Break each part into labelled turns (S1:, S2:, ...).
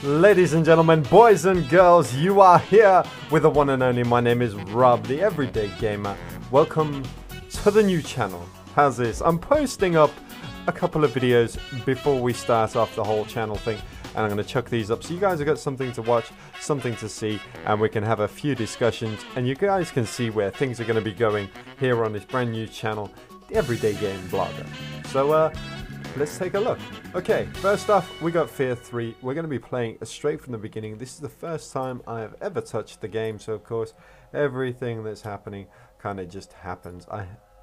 S1: Ladies and gentlemen, boys and girls, you are here with the one and only. My name is Rob, the Everyday Gamer. Welcome to the new channel. How's this? I'm posting up a couple of videos before we start off the whole channel thing, and I'm going to chuck these up so you guys have got something to watch, something to see, and we can have a few discussions, and you guys can see where things are going to be going here on this brand new channel, the Everyday Game Blogger. So, let's take a look. Okay, first off, we got Fear 3. We're going to be playing straight from the beginning. This is the first time I have ever touched the game, so of course, everything that's happening kind of just happens.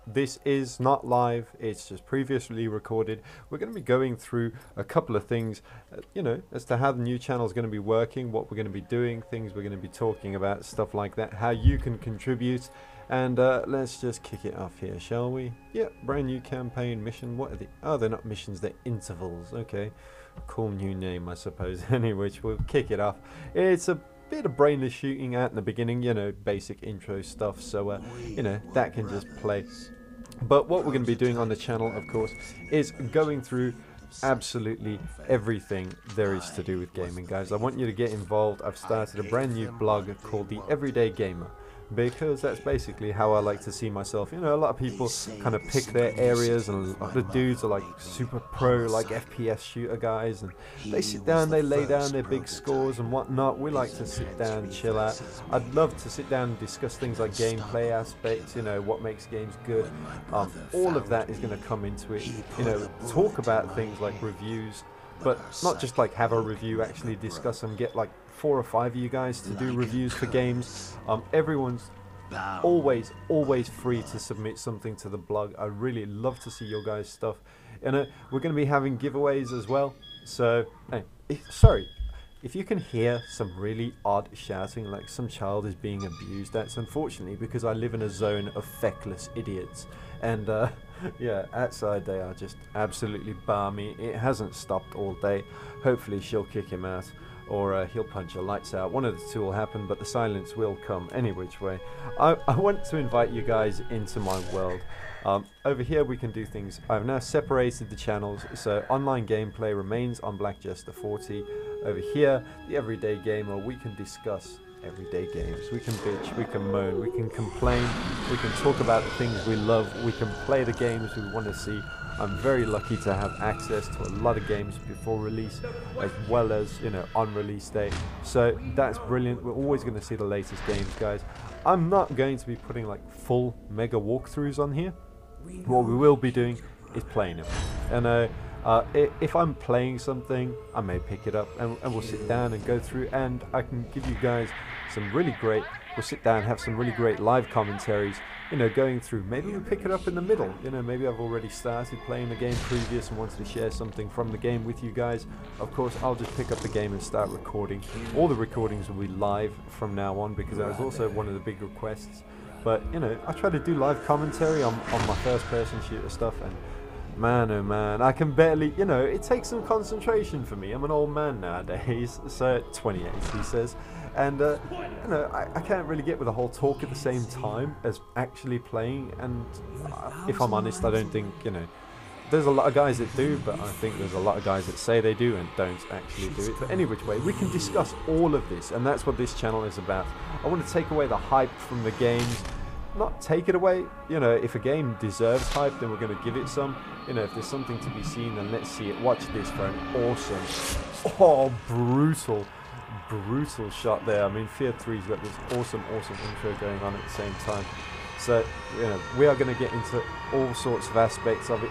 S1: This is not live, it's just previously recorded. We're going to be going through a couple of things, you know, as to how the new channel is going to be working, what we're going to be doing, things we're going to be talking about, stuff like that, how you can contribute. And let's just kick it off here, shall we? Yeah, brand new campaign mission. What are they? Oh, they're not missions, they're intervals. Okay, cool new name, I suppose. Anyway, we'll kick it off. It's a bit of brainless shooting out in the beginning, you know, basic intro stuff. So, you know, that can just play. But what we're going to be doing on the channel, of course, is going through absolutely everything there is to do with gaming, guys. I want you to get involved. I've started a brand new blog called The Everyday Gamer, because that's basically how I like to see myself. You know, a lot of people kind of pick their areas, and a lot of dudes are like super pro, like FPS shooter guys, and they sit down, they lay down their big scores and whatnot. We like to sit down, chill out. I'd love to sit down and discuss things like gameplay aspects, you know, what makes games good. All of that is going to come into it. You know, talk about things like reviews, but not just like have a review, actually discuss them, get like 4 or 5 of you guys to do reviews for games. Everyone's always free to submit something to the blog. I really love to see your guys' stuff. And we're going to be having giveaways as well. So, sorry, if you can hear some really odd shouting, like some child is being abused, that's unfortunately because I live in a zone of feckless idiots. And yeah, outside they are just absolutely balmy. It hasn't stopped all day. Hopefully she'll kick him out, or he'll punch her lights out. One of the two will happen, but the silence will come any which way. I want to invite you guys into my world. Over here we can do things. I've now separated the channels, so online gameplay remains on Black Jester 40. Over here, the Everyday Gamer, we can discuss everyday games. We can bitch, we can moan, we can complain, we can talk about the things we love, we can play the games we want to see. I'm very lucky to have access to a lot of games before release, as well as, you know, on release day. So that's brilliant. We're always going to see the latest games, guys. I'm not going to be putting like full mega walkthroughs on here. What we will be doing is playing them. And if I'm playing something, I may pick it up and we'll sit down and go through, and I can give you guys some really great, we'll sit down and have some really great live commentaries, you know, going through. Maybe we'll pick it up in the middle, you know, maybe I've already started playing the game previous and wanted to share something from the game with you guys. Of course, I'll just pick up the game and start recording. All the recordings will be live from now on, because that was also one of the big requests. But, you know, I try to do live commentary on my first person shooter stuff, and man, oh man, I can barely, you know, it takes some concentration for me. I'm an old man nowadays, so 28 he says, and you know, I can't really get with the whole talk at the same time as actually playing. And if I'm honest, I don't think, you know, there's a lot of guys that do, but I think there's a lot of guys that say they do and don't actually do it. But any which way, we can discuss all of this, and that's what this channel is about. I want to take away the hype from the games. Not take it away, you know, if a game deserves hype, then we're going to give it some. You know, if there's something to be seen, then let's see it. Watch this for an awesome, brutal shot there. I mean, Fear 3's got this awesome intro going on at the same time. So, you know, we are going to get into all sorts of aspects of it.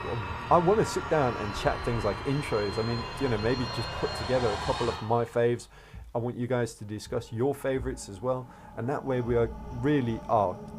S1: I want to sit down and chat things like intros. I mean, you know, maybe just put together a couple of my faves. I want you guys to discuss your favorites as well, and that way we are really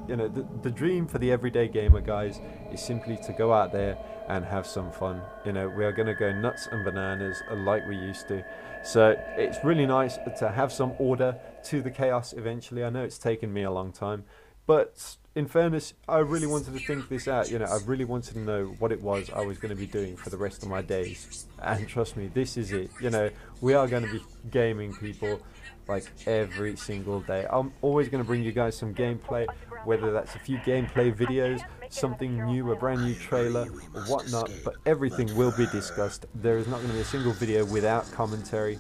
S1: you know, the dream for the Everyday Gamer, guys, is simply to go out there and have some fun. You know, we are going to go nuts and bananas like we used to. So it's really nice to have some order to the chaos eventually. I know it's taken me a long time, but in fairness, I really wanted to think this out. You know, I really wanted to know what it was I was going to be doing for the rest of my days. And trust me, this is it. You know, we are going to be gaming, people, like every single day. I'm always going to bring you guys some gameplay, whether that's a few gameplay videos, something new, a brand new trailer, or whatnot. But everything will be discussed. There is not going to be a single video without commentary.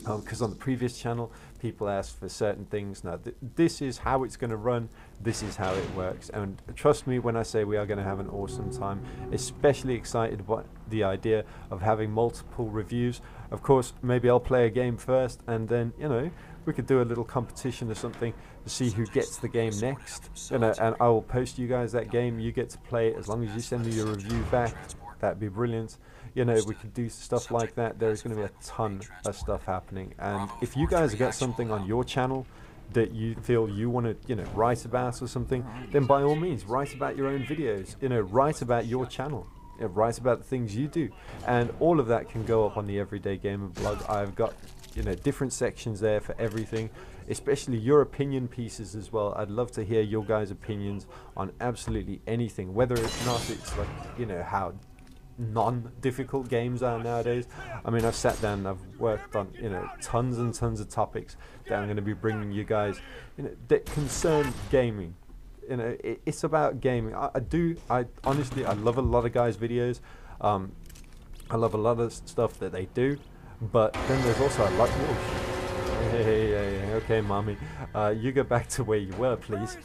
S1: because on the previous channel people asked for certain things. Now this is how it's going to run, this is how it works, and trust me when I say we are going to have an awesome time. Especially excited about the idea of having multiple reviews. Of course, maybe I'll play a game first, and then, you know, we could do a little competition or something to see who gets the game next, you know, and I will post you guys that game. You get to play it as long as you send me your review back. That'd be brilliant. You know, we could do stuff like that. There's going to be a ton of stuff happening, and if you guys got something on your channel that you feel you want to, you know, write about or something, then by all means write about your own videos, you know, write about your channel, you know, write about the things you do, and all of that can go up on the Everyday Gamer blog. I've got, you know, different sections there for everything, especially your opinion pieces as well. I'd love to hear your guys' opinions on absolutely anything, whether or not it's like, you know, how non-difficult games are nowadays. I mean, I've sat down and I've worked on, you know, tons and tons of topics that I'm going to be bringing you guys, you know, that concern gaming. You know, it's about gaming. I honestly, I love a lot of guys' videos. I love a lot of stuff that they do, but then there's also a lot. Hey, okay, mommy, you go back to where you were, please.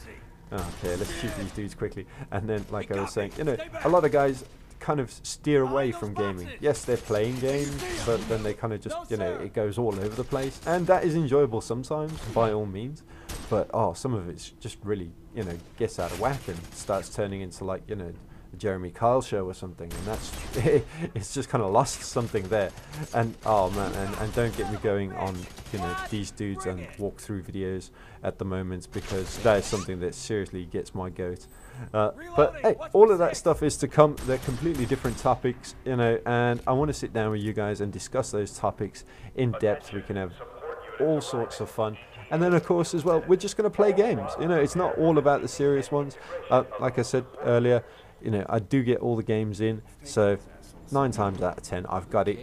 S1: Okay, let's shoot these dudes quickly. And then, like I was saying, you know, a lot of guys kind of steer away from gaming. Yes, they're playing games, but then they kind of just, you know, it goes all over the place, and that is enjoyable sometimes, by all means, but some of it's just really, you know, gets out of whack and starts turning into, like, you know, the Jeremy Kyle show or something, and that's it's just kind of lost something there. And oh man, and don't get me going on, you know, these dudes and walkthrough videos at the moment, because that is something that seriously gets my goat. But hey, all of that stuff is to come. They're completely different topics, you know, and I want to sit down with you guys and discuss those topics in depth. We can have all sorts of fun, and then of course as well, we're just going to play games. You know, it's not all about the serious ones. Like I said earlier, you know, I do get all the games in, so 9 times out of 10 I've got it.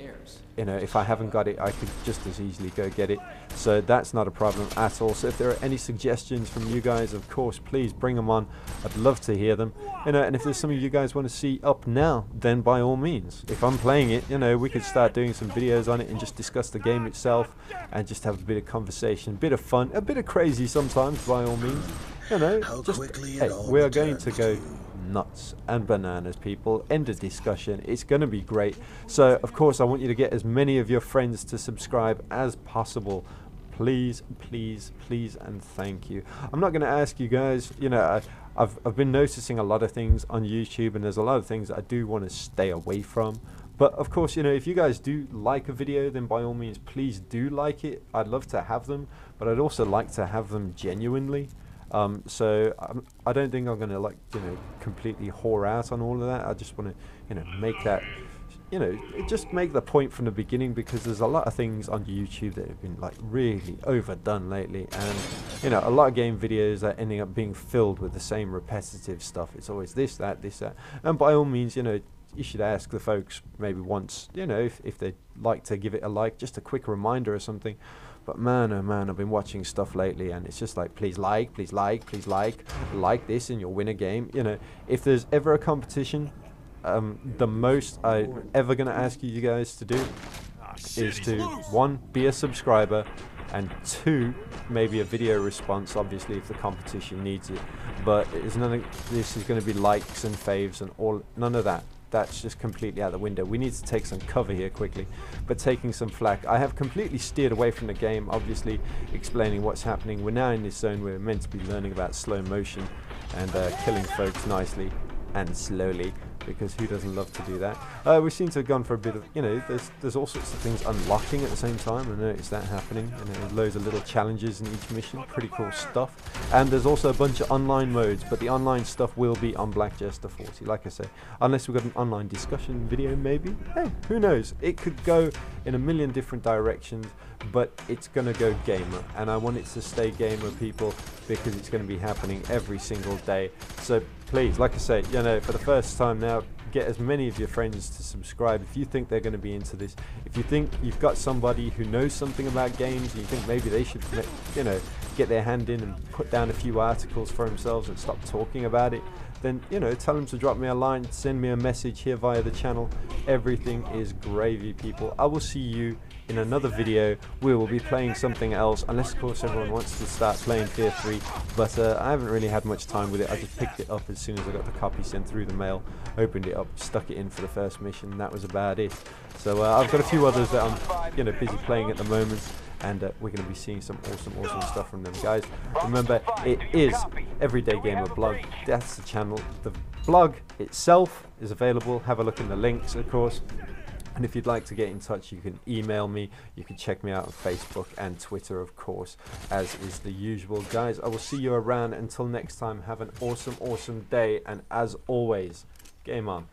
S1: You know, if I haven't got it, I could just as easily go get it, so that's not a problem at all. So if there are any suggestions from you guys, of course, please bring them on. I'd love to hear them, you know, and if there's something you guys want to see up now, then by all means, if I'm playing it, you know, we could start doing some videos on it and just discuss the game itself and just have a bit of conversation, a bit of fun, a bit of crazy sometimes, by all means, you know. Just, hey, we are going to go nuts and bananas, people. End of discussion. It's going to be great. So of course I want you to get as many of your friends to subscribe as possible. Please, please, please, and thank you. I'm not going to ask you guys, you know, I've been noticing a lot of things on YouTube, and there's a lot of things I do want to stay away from. But of course, you know, if you guys do like a video, then by all means, please do like it. I'd love to have them, but I'd also like to have them genuinely. So I don't think I'm going to, like, you know, completely whore out on all of that. I just want to, you know, make that, you know, just make the point from the beginning, because there's a lot of things on YouTube that have been, like, really overdone lately, and, you know, a lot of game videos are ending up being filled with the same repetitive stuff. It's always this, that, and by all means, you know, you should ask the folks maybe once, you know, if they'd like to give it a like, just a quick reminder or something. But man, oh man, I've been watching stuff lately, and it's just like, please like, please like, please like this, and you'll win a game. You know, if there's ever a competition, the most I'm ever going to ask you guys to do is to, 1, be a subscriber, and 2, maybe a video response, obviously, if the competition needs it. But it's none of this is going to be likes and faves and all, none of that. That's just completely out the window. We need to take some cover here quickly, but taking some flack. I have completely steered away from the game, obviously explaining what's happening. We're now in this zone where we're meant to be learning about slow motion and killing folks nicely and slowly, because who doesn't love to do that? We seem to have gone for a bit of, you know, there's all sorts of things unlocking at the same time. I noticed that happening. You know, loads of little challenges in each mission, pretty cool stuff. And there's also a bunch of online modes, but the online stuff will be on Black Jester 40, like I say, unless we've got an online discussion video, maybe. Hey, who knows? It could go in a million different directions, but it's gonna go gamer, and I want it to stay gamer, people, because it's going to be happening every single day. So please, like I say, you know, for the first time now, get as many of your friends to subscribe if you think they're going to be into this. If you think you've got somebody who knows something about games, and you think maybe they should, you know, get their hand in and put down a few articles for themselves and stop talking about it, then, you know, tell them to drop me a line, send me a message here via the channel. Everything is gravy, people. I will see you in another video we will be playing something else, unless of course everyone wants to start playing Fear 3, but I haven't really had much time with it. I just picked it up as soon as I got the copy sent through the mail, opened it up, stuck it in for the first mission, and that was about it. So I've got a few others that I'm busy playing at the moment, and we're going to be seeing some awesome stuff from them, guys. Remember, it is Everyday Gamer Blog. That's the channel. The blog itself is available. Have a look in the links, of course. And if you'd like to get in touch, you can email me. You can check me out on Facebook and Twitter, of course, as is the usual. Guys, I will see you around. Until next time, have an awesome day. And as always, game on.